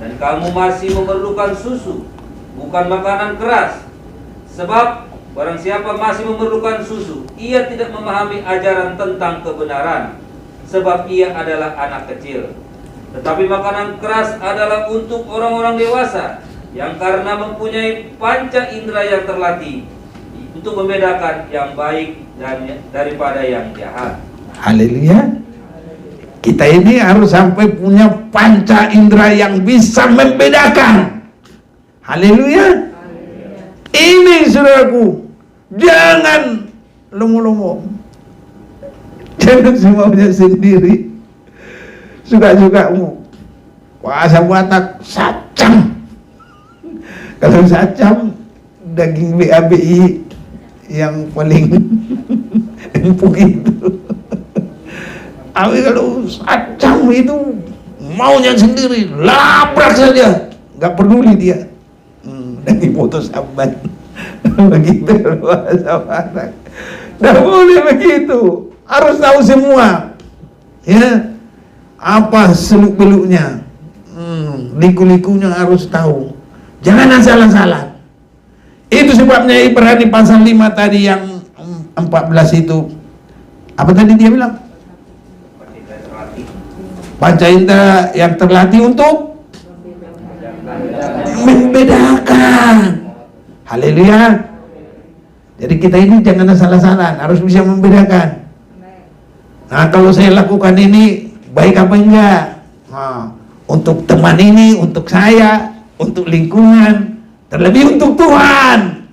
Dan kamu masih memerlukan susu, bukan makanan keras. Sebab barang siapa masih memerlukan susu, ia tidak memahami ajaran tentang kebenaran, sebab ia adalah anak kecil. Tetapi makanan keras adalah untuk orang-orang dewasa, yang karena mempunyai panca indera yang terlatih, untuk membedakan yang baik dan daripada yang jahat. Haleluya. Kita ini harus sampai punya panca indera yang bisa membedakan. Haleluya. Ini saudaraku, jangan lomo-lomo, jangan semuanya sendiri, suka-sukamu. Puasa Batak sacam. Kalau sacam, daging BABI yang paling empuk itu. Tapi kalau sacam itu maunya sendiri, labrak saja, nggak peduli dia. Daging foto sambat. Begitu bahasa Batak. Nggak boleh begitu. Harus tahu semua. Ya, apa seluk-beluknya, liku-likunya harus tahu. Jangan asal-asalan. Itu sebabnya Ibrani pasal 5 tadi yang 14 itu. Apa tadi dia bilang? Panca indera yang terlatih untuk membedakan. Haleluya. Jadi kita ini jangan asal-asalan, harus bisa membedakan. Nah, kalau saya lakukan ini baik apa enggak? Nah, untuk teman ini, untuk saya, untuk lingkungan, terlebih untuk Tuhan.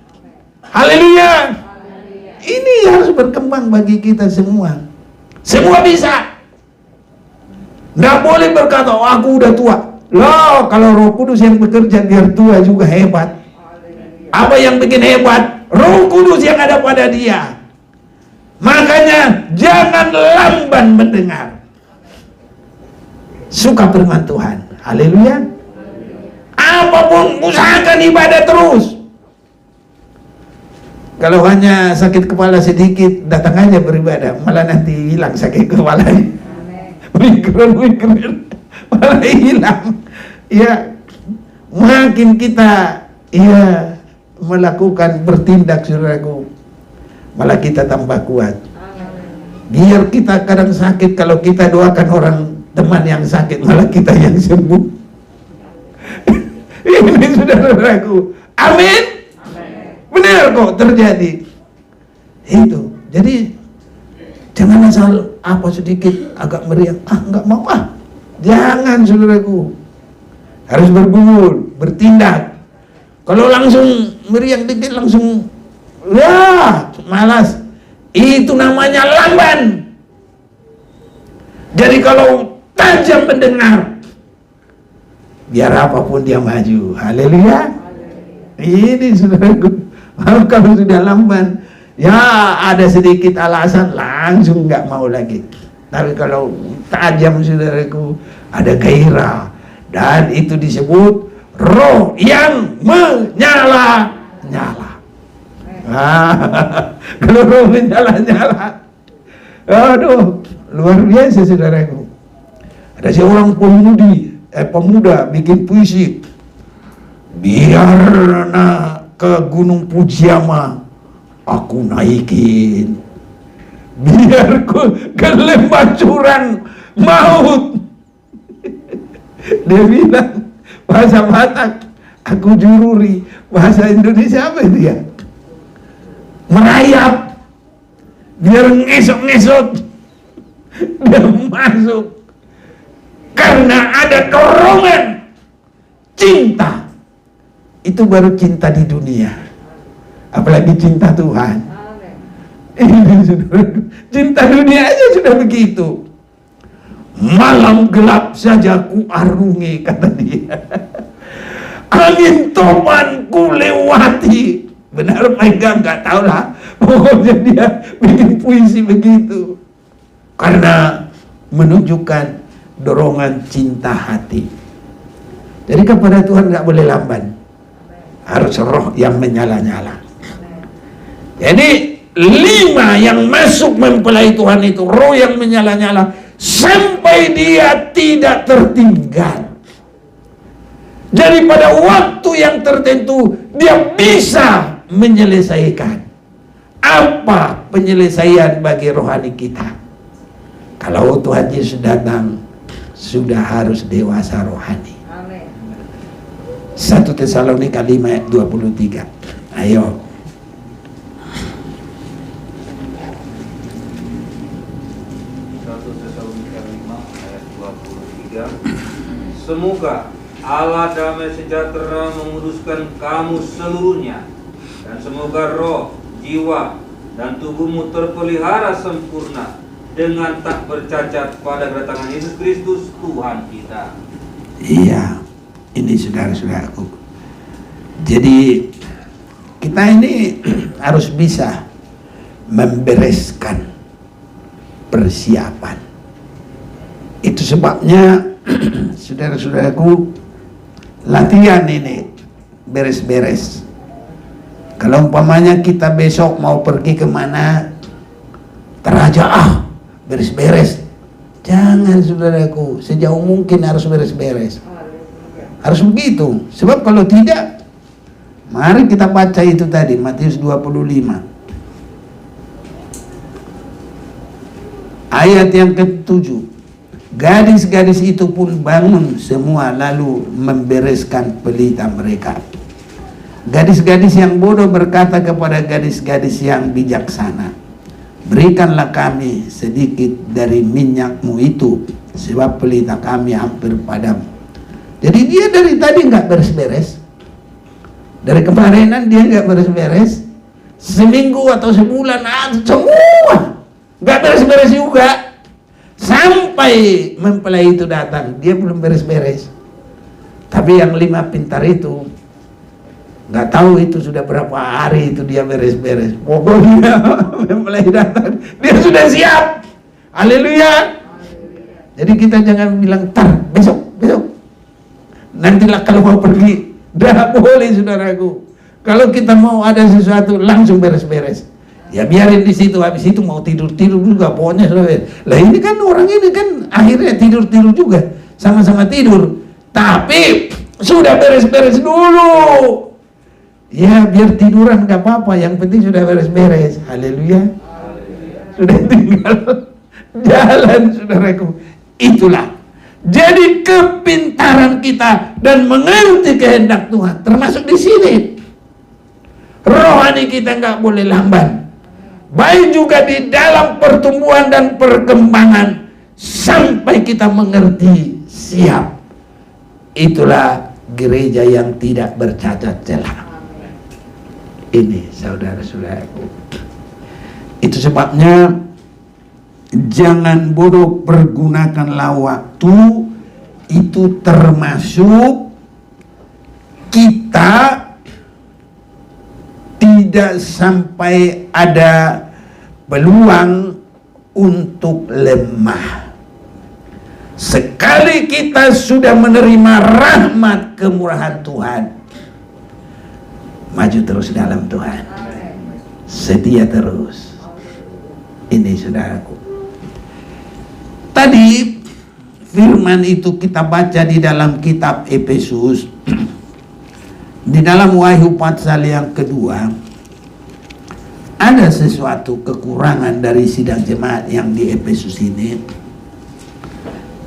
Haleluya. Ini harus berkembang bagi kita semua. Semua bisa. Nggak boleh berkata, oh, aku udah tua. Loh, kalau Roh Kudus yang bekerja biar tua juga hebat. Apa yang bikin hebat? Roh Kudus yang ada pada dia. Makanya jangan lamban mendengar. Suka firman Tuhan. Haleluya. Apapun usahakan ibadah terus. Kalau hanya sakit kepala sedikit, datang aja beribadah, malah nanti hilang sakit kepalanya. Mikron malah hilang. Ya, makin kita melakukan bertindak, saudaraku, malah kita tambah kuat. Biar kita kadang sakit, kalau kita doakan orang teman yang sakit, malah kita yang sembuh. Ini saudaraku. Amin. Benar kok terjadi. Itu. Jadi jangan asal apa sedikit agak meriang, nggak mau Jangan, saudaraku. Harus bergumul, bertindak. Kalau langsung meriang dikit langsung malas. Itu namanya lamban. Jadi kalau tajam mendengar, biar apapun dia maju. Haleluya. Ini saudaraku. Kalau sudah lamban, ya ada sedikit alasan, langsung nggak mau lagi. Tapi kalau tajam, saudaraku, ada gairah, dan itu disebut roh yang menyala-nyala. Kalau roh menyala-nyala, aduh, luar biasa, saudaraku. Ada seorang pemuda bikin puisi. Biar ke Gunung Pujiama aku naikin, biar ke lembah curan maut. Dia bilang bahasa Batak, aku jururi. Bahasa Indonesia apa itu ya? Merayap, biar ngesot-ngesot. Dia masuk karena ada dorongan cinta. Itu baru cinta di dunia, apalagi cinta Tuhan. Cinta dunia aja sudah begitu. Malam gelap saja ku arungi, kata dia. Angin topan ku lewati. Benar apa enggak, nggak tahu lah. Pokoknya dia bikin puisi begitu, karena menunjukkan dorongan cinta hati. Jadi kepada Tuhan nggak boleh lamban, harus roh yang menyala-nyala. Jadi 5 yang masuk mempelai Tuhan itu, roh yang menyala-nyala, sampai dia tidak tertinggal. Jadi pada waktu yang tertentu dia bisa menyelesaikan. Apa penyelesaian bagi rohani kita? Kalau Tuhan Yesus datang, sudah harus dewasa rohani. Amin. 1 Tesalonika 5 ayat 23. Ayo. 1 Tesalonika 5 ayat 23. Semoga Allah damai sejahtera menguduskan kamu seluruhnya, dan semoga roh, jiwa, dan tubuhmu terpelihara sempurna dengan tak bercacat pada kedatangan Yesus Kristus Tuhan kita. Iya, ini saudara-saudaraku. Jadi kita ini harus bisa membereskan persiapan. Itu sebabnya saudara-saudaraku, latihan ini beres-beres. Kalau umpamanya kita besok mau pergi kemana, teraja beres-beres. Jangan saudaraku, sejauh mungkin harus beres-beres. Harus begitu. Sebab kalau tidak, mari kita baca itu tadi, Matius 25. Ayat yang ke-7. Gadis-gadis itu pun bangun semua lalu membereskan pelita mereka. Gadis-gadis yang bodoh berkata kepada gadis-gadis yang bijaksana, berikanlah kami sedikit dari minyakmu itu, sebab pelita kami hampir padam. Jadi dia dari tadi nggak beres-beres. Dari kemarinan dia nggak beres-beres. Seminggu atau sebulan semua nggak beres-beres juga. Sampai mempelai itu datang, dia belum beres-beres. Tapi yang 5 pintar itu, nggak tahu itu sudah berapa hari itu dia beres-beres. Pokoknya mempelai datang, dia sudah siap. Haleluya. Jadi kita jangan bilang tar besok. Nantilah kalau mau pergi. Tidak boleh saudaraku. Kalau kita mau ada sesuatu langsung beres-beres. Ya biarin di situ, habis itu mau tidur juga pokoknya saudara. Lah ini kan orang ini kan akhirnya tidur juga, sama-sama tidur. Tapi sudah beres-beres dulu. Ya biar tiduran nggak apa-apa, yang penting sudah beres-beres. Haleluya. Sudah tinggal jalan saudaraku. Itulah. Jadi kepintaran kita dan mengerti kehendak Tuhan termasuk di sini. Rohani kita nggak boleh lamban. Baik juga di dalam pertumbuhan dan perkembangan sampai kita mengerti siap. Itulah gereja yang tidak bercacat celah. Ini saudara-saudaraku. Itu sebabnya jangan bodoh, pergunakanlah waktu. Itu termasuk kita tidak sampai ada peluang untuk lemah. Sekali kita sudah menerima rahmat kemurahan Tuhan, maju terus dalam Tuhan, setia terus. Ini saudaraku. Tadi firman itu kita baca di dalam kitab Efesus. Di dalam Wahyu pasal yang kedua, ada sesuatu kekurangan dari sidang jemaat yang di Efesus ini.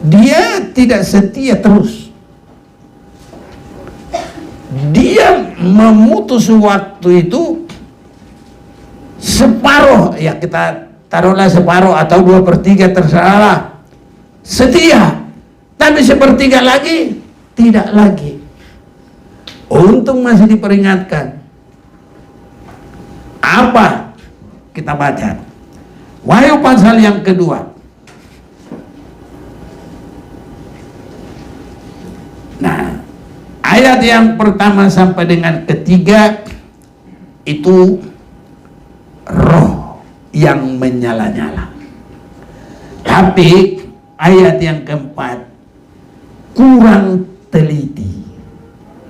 Dia tidak setia terus. Dia memutus waktu itu separuh, ya kita taruhlah separuh atau 2/3 terserah. Setia, tapi sepertiga lagi tidak lagi. Untung masih diperingatkan. Apa? Kita baca Wahyu pasal yang kedua. Nah, ayat yang pertama sampai dengan ketiga itu roh yang menyala-nyala. Tapi ayat yang keempat kurang teliti.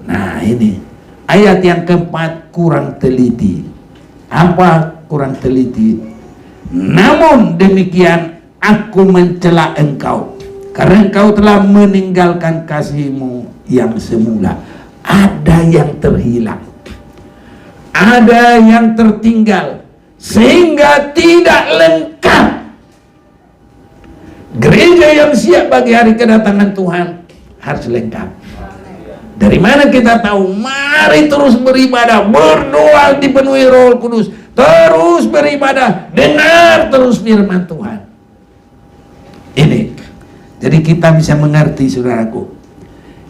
Nah ini ayat yang keempat kurang teliti. Apa kurang teliti. Namun demikian aku mencela engkau, karena engkau telah meninggalkan kasihmu yang semula. Ada yang terhilang, ada yang tertinggal, sehingga tidak lengkap. Gereja yang siap bagi hari kedatangan Tuhan harus lengkap. Dari mana kita tahu? Mari terus beribadah, berdoa, dipenuhi Roh Kudus, terus beribadah, dengar terus firman Tuhan. Ini, jadi kita bisa mengerti, saudaraku.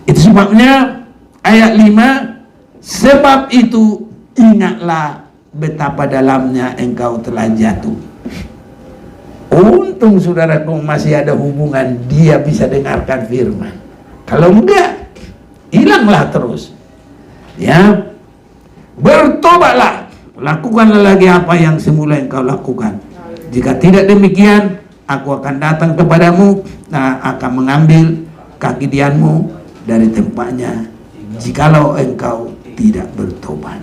Itu sebabnya ayat 5, sebab itu ingatlah betapa dalamnya engkau telah jatuh. Untung saudaraku masih ada hubungan, dia bisa dengarkan firman. Kalau enggak, hilanglah terus. Ya, bertobatlah, lakukanlah lagi apa yang semula engkau lakukan. Jika tidak demikian, aku akan datang kepadamu, akan mengambil kekidianmu dari tempatnya, jikalau engkau tidak bertobat.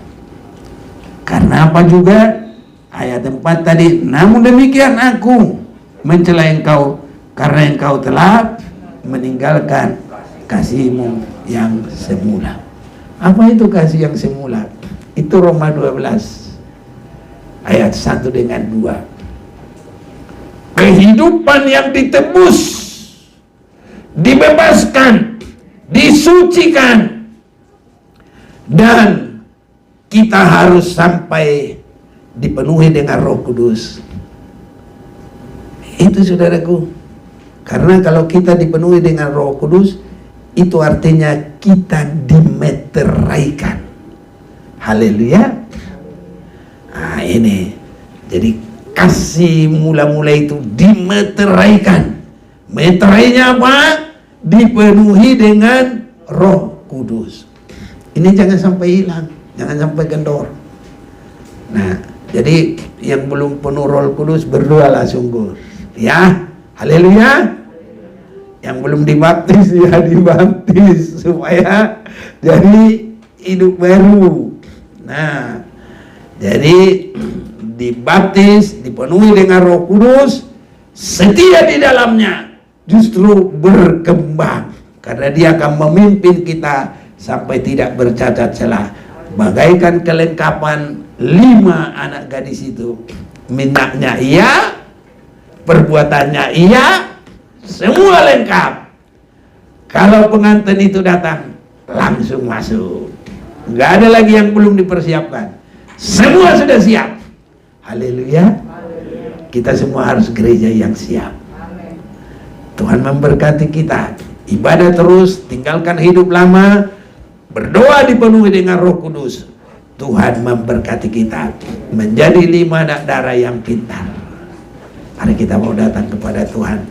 Karena apa juga? Ayat 4 tadi, namun demikian aku mencela engkau, karena engkau telah meninggalkan kasihmu yang semula. Apa itu kasih yang semula? Itu Roma 12 ayat 1 dengan 2. Kehidupan yang ditebus, dibebaskan, disucikan, dan kita harus sampai dipenuhi dengan Roh Kudus. Itu saudaraku. Karena kalau kita dipenuhi dengan Roh Kudus, itu artinya kita dimeteraikan. Haleluya. Nah ini, jadi kasih mula-mula itu dimeteraikan. Meterainya apa? Dipenuhi dengan Roh Kudus. Ini jangan sampai hilang, jangan sampai kendor. Nah, jadi yang belum penuh Roh Kudus, berdoalah sungguh. Ya, haleluya. Yang belum dibaptis, ya dibaptis, supaya jadi hidup baru. Nah, jadi dibaptis, dipenuhi dengan Roh Kudus, setia di dalamnya, justru berkembang. Karena dia akan memimpin kita sampai tidak bercacat celah. Bagaikan kelengkapan 5 anak gadis itu. Minaknya iya, perbuatannya iya, semua lengkap. Kalau pengantin itu datang, langsung masuk. Nggak ada lagi yang belum dipersiapkan. Semua sudah siap. Haleluya. Kita semua harus gereja yang siap. Tuhan memberkati kita. Ibadah terus, tinggalkan hidup lama, berdoa dipenuhi dengan Roh Kudus. Tuhan memberkati kita menjadi 5 anak darah yang pintar. Mari kita mau datang kepada Tuhan.